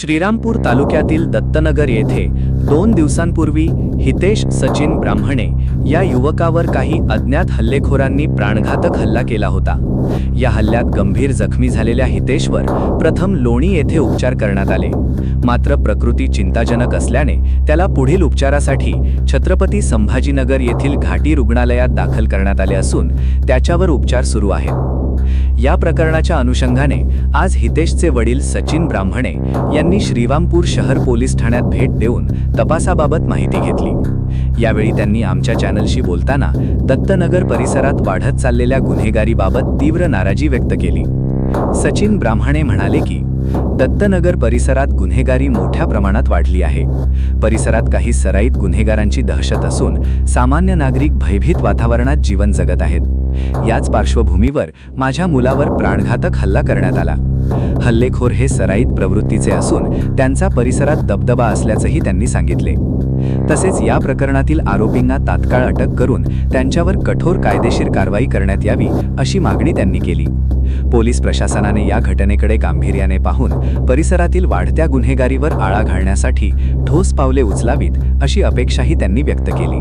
श्रीरामपूर तालुक्यातील दत्तनगर येथे 2 दिवसांपूर्वी हितेश सचिन ब्राह्मणे या युवकावर काही अज्ञात हल्लेखोरांनी प्राणघातक हल्ला केला होता। या हल्ल्यात गंभीर जखमी झालेल्या हितेशवर प्रथम लोणी येथे उपचार करण्यात आले, मात्र प्रकृती चिंताजनक असल्याने त्याला पुढील उपचारासाठी छत्रपती संभाजीनगर येथील घाटी रुग्णालयात दाखल करण्यात आले असून त्याच्यावर उपचार सुरू आहेत। या प्रकरणाच्या अनुषंगाने आज हितेशचे वडील सचिन ब्राह्मणे यांनी श्रीरामपूर शहर पोलीस ठाण्यात भेट देऊन तपासाबाबत माहिती घेतली। यावेळी त्यांनी आमच्या चॅनलशी बोलताना दत्तनगर परिसरात वाढत चाललेल्या गुन्हेगारीबाबत तीव्र नाराजी व्यक्त केली। सचिन ब्राह्मणे म्हणाले की दत्तनगर परिसरात गुन्हेगारी मोठ्या प्रमाणात वाढली आहे। परिसरात काही सराईत गुन्हेगारांची दहशत असून सामान्य नागरिक भयभीत वातावरणात जीवन जगत आहेत। याच पार्श्वभूमीवर माझ्या मुलावर प्राणघातक हल्ला करण्यात आला। हल्लेखोर हे सराईत प्रवृत्तीचे असून त्यांचा परिसरात दबदबा असल्याचंही त्यांनी सांगितले। तसेच या प्रकरणातील आरोपींना तात्काळ अटक करून त्यांच्यावर कठोर कायदेशीर कारवाई करण्यात यावी अशी मागणी त्यांनी केली। पोलीस प्रशासनाने या घटनेकडे गांभीर्याने पाहून परिसरातील वाढत्या गुन्हेगारीवर आळा घालण्यासाठी ठोस पावले उचलावीत अशी अपेक्षाही त्यांनी व्यक्त केली।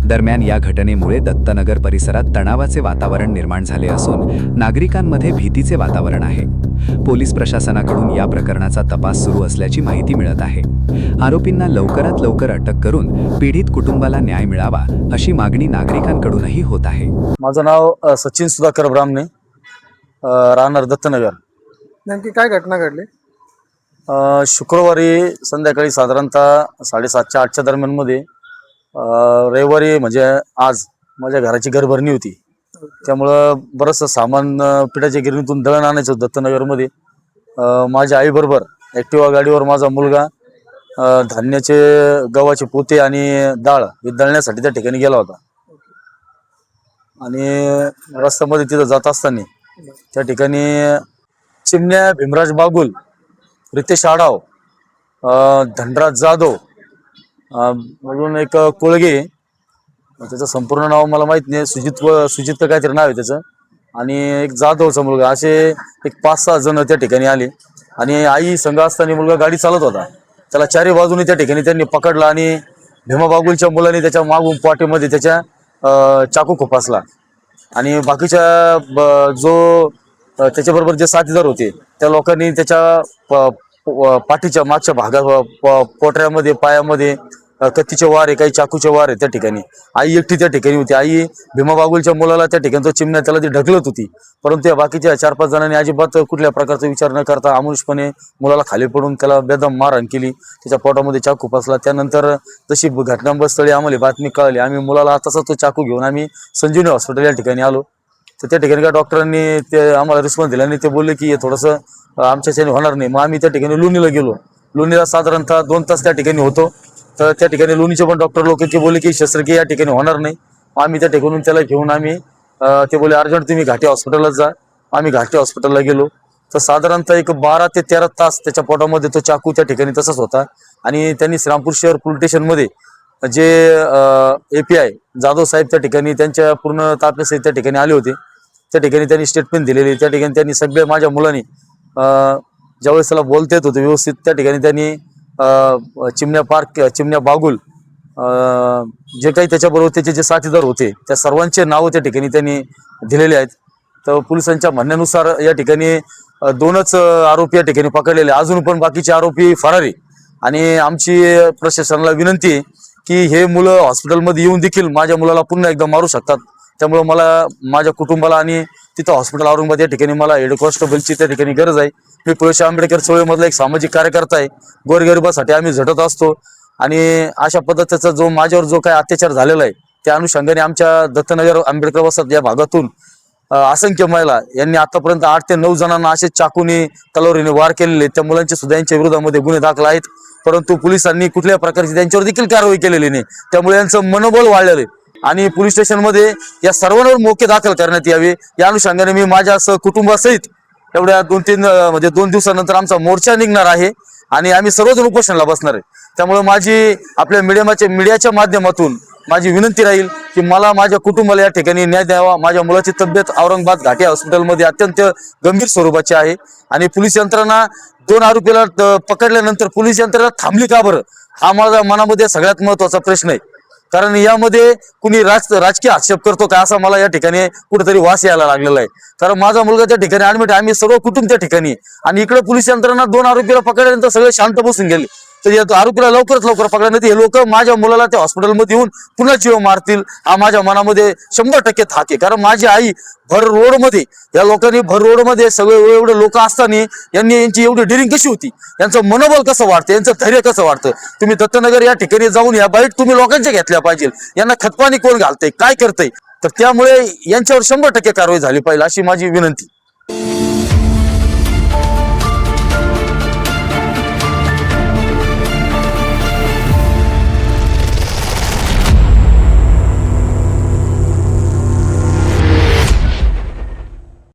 दरम्यान या घटनेमुळे दत्तनगर परिसरात तणावाचे वातावरण निर्माण झाले असून नागरिकांमध्ये भीतीचे वातावरण आहे। पोलीस प्रशासनाकडून या प्रकरणाचा तपास सुरू असल्याची माहिती मिळत आहे। आरोपींना लवकरात लवकर अटक करून पीडित कुटुंबाला न्याय मिळावा अशी मागणी नागरिकांकडूनही होत आहे। माझं नाव सचिन सुधाकर ब्राह्मणे, राहणार दत्तनगर। नेमकी काय घटना घडली? शुक्रवारी संध्याकाळी साधारणतः 7:30 8 दरम्यान मध्ये रविवारी म्हणजे आज माझ्या घराची घरभरणी होती, त्यामुळं बरंचसं सामान पिठाच्या गिरणीतून दळण आणायचं दत्तनगरमध्ये। माझ्या आईबरोबर ॲक्टिवा गाडीवर माझा मुलगा धान्याचे गव्हाचे पोते आणि डाळ हे दळण्यासाठी त्या ठिकाणी गेला होता। आणि रस्त्यामध्ये तिथं जात असताना त्या ठिकाणी चिमण्या भीमराज बागुल, रितेश आढाव, धनराज जाधव म्हणून एक कोळगे, त्याचं संपूर्ण नाव मला माहित नाही, सुजित काहीतरी नाव आहे त्याचं, आणि एक जाधवचा मुलगा, असे एक 5-6 जण त्या ठिकाणी आले। आणि आई संघ असताना मुलगा गाडी चालत होता, त्याला चारी बाजूने त्या ठिकाणी त्यांनी पकडला आणि भीमा बागुलच्या मुलाने त्याच्या मागून पाठीमध्ये त्याच्या चाकू खुपासला। आणि बाकीच्या जो त्याच्याबरोबर जे साथीदार होते त्या लोकांनी त्याच्या पाठीच्या मागच्या भागात पोटऱ्यामध्ये, पायामध्ये कत्तीचे वार आहे, काही चाकूचे वार आहे त्या ठिकाणी। आई एकटी त्या ठिकाणी होती। आई भीमा बागुलच्या मुलाला त्या ठिकाणी तो चिमण्या त्याला ती ढकलत होती, परंतु या बाकीच्या 4-5 जणांनी अजिबात कुठल्या प्रकारचा विचार न करता अमानुषपणे मुलाला खाली पडून त्याला बेदम मारहाण केली, त्याच्या पोटामध्ये चाकू फसला। त्यानंतर जशी घटनास्थळी आम्हाला बातमी कळली, आम्ही मुलाला तसा तो चाकू घेऊन आम्ही संजीवनी हॉस्पिटल या ठिकाणी आलो। तर त्या ठिकाणी काय डॉक्टरांनी ते आम्हाला रिस्पॉन्स दिला आणि ते बोलले की हे थोडंसं आमच्याच्याने होणार नाही। मग आम्ही त्या ठिकाणी लोणीला गेलो। लोणीला साधारणतः 2 तास त्या ठिकाणी होतो। तर त्या ठिकाणी लोणीचे पण डॉक्टर लोक ते बोलले की शस्त्रक्रिया या ठिकाणी होणार नाही। आम्ही त्या ठिकाणून त्याला घेऊन आम्ही ते बोलले अर्जंट तुम्ही घाटी हॉस्पिटलला जा। आम्ही घाटी हॉस्पिटलला गेलो तर साधारणतः एक 12 ते 13 तास त्याच्या पोटामध्ये तो चाकू त्या ठिकाणी तसाच होता। आणि त्यांनी श्रीरामपूर शहर पोलीस स्टेशनमध्ये जे API जाधव साहेब त्या ठिकाणी त्यांच्या पूर्ण ताफ्यासहित त्या ठिकाणी आले होते, त्या ठिकाणी त्यांनी स्टेटमेंट दिलेली। त्या ठिकाणी त्यांनी सगळे माझ्या मुलांनी ज्यावेळेस त्याला बोलता येत होते व्यवस्थित, त्या ठिकाणी त्यांनी चिमण्या बागुल जे काही त्याच्याबरोबर त्याचे जे साथीदार होते त्या सर्वांचे नाव त्या ठिकाणी त्यांनी दिलेले आहेत। तर पोलिसांच्या म्हणण्यानुसार या ठिकाणी 2च आरोपी या ठिकाणी पकडलेले, अजून पण बाकीचे आरोपी फरारी। आणि आमची प्रशासनाला विनंती आहे की हे मुलं हॉस्पिटलमध्ये येऊन देखील माझ्या मुलाला पुन्हा एकदा मारू शकतात, त्यामुळे मला माझ्या कुटुंबाला आणि तिथं हॉस्पिटल औरंगाबाद या ठिकाणी मला हेड कॉन्स्टेबलची त्या ठिकाणी गरज आहे। मी पुरुष आंबेडकर चळवळीमधला एक सामाजिक कार्यकर्ता आहे। गोरगरिबासाठी आम्ही झटत असतो आणि अशा पद्धतीचा जो माझ्यावर जो काही अत्याचार झालेला आहे त्या अनुषंगाने आमच्या दत्तनगर आंबेडकर वसाहत या भागातून असंख्य महिला यांनी आतापर्यंत 8 ते 9 जणांना असे चाकूने तलवारीने वार केलेले। त्या मुलांचे सुद्धा यांच्या विरोधामध्ये गुन्हे दाखल आहेत, परंतु पोलिसांनी कुठल्या प्रकारची त्यांच्यावर देखील कारवाई केलेली नाही, त्यामुळे यांचं मनोबल वाढलेलं आहे। आणि पोलीस स्टेशनमध्ये या सर्वांवर मोके दाखल करण्यात यावे या अनुषंगाने मी माझ्या कुटुंबासहित एवढ्या 2 दिवसानंतर आमचा मोर्चा निघणार आहे आणि आम्ही सर्वजण उपोषणाला बसणार आहे। त्यामुळे माझी आपल्या मीडियाच्या माध्यमातून माझी विनंती राहील की मला माझ्या कुटुंबाला या ठिकाणी न्याय द्यावा. माझ्या मुलाची तब्येत औरंगाबाद घाटी हॉस्पिटलमध्ये अत्यंत गंभीर स्वरूपाची आहे आणि पोलीस यंत्रणा 2 आरोपीला पकडल्यानंतर पोलीस यंत्रणा थांबली का बरं, हा माझ्या मनामध्ये सगळ्यात महत्त्वाचा प्रश्न आहे. कारण यामध्ये कुणी राजकीय आक्षेप करतो का असा मला या ठिकाणी कुठेतरी वास यायला लागलेला आहे. कारण माझा मुलगा त्या ठिकाणी ऍडमिट आहे, आम्ही सर्व कुटुंब त्या ठिकाणी आहे. आणि इकडे पोलीस यंत्रणा 2 आरोपीला पकडल्यानंतर सगळे शांत बसून गेले. तर या आरोपीला लवकरात लवकर पकडण्यात हे लोक माझ्या मुलाला त्या हॉस्पिटलमध्ये येऊन पुन्हा जीव मारतील हा माझ्या मनामध्ये 100% थाक आहे. कारण माझी आई भर रोडमध्ये, या लोकांनी भर रोडमध्ये सगळे एवढे लोक असताना यांची एवढी डिरिंग कशी होती, यांचं मनोबल कसं वाढतं, यांचं धैर्य कसं वाढतं. तुम्ही दत्तनगर या ठिकाणी जाऊन या बाईट तुम्ही लोकांच्या घेतल्या पाहिजे. यांना खतपाणी कोण घालतंय, काय करतंय, तर त्यामुळे यांच्यावर 100% कारवाई झाली पाहिजे अशी माझी विनंती.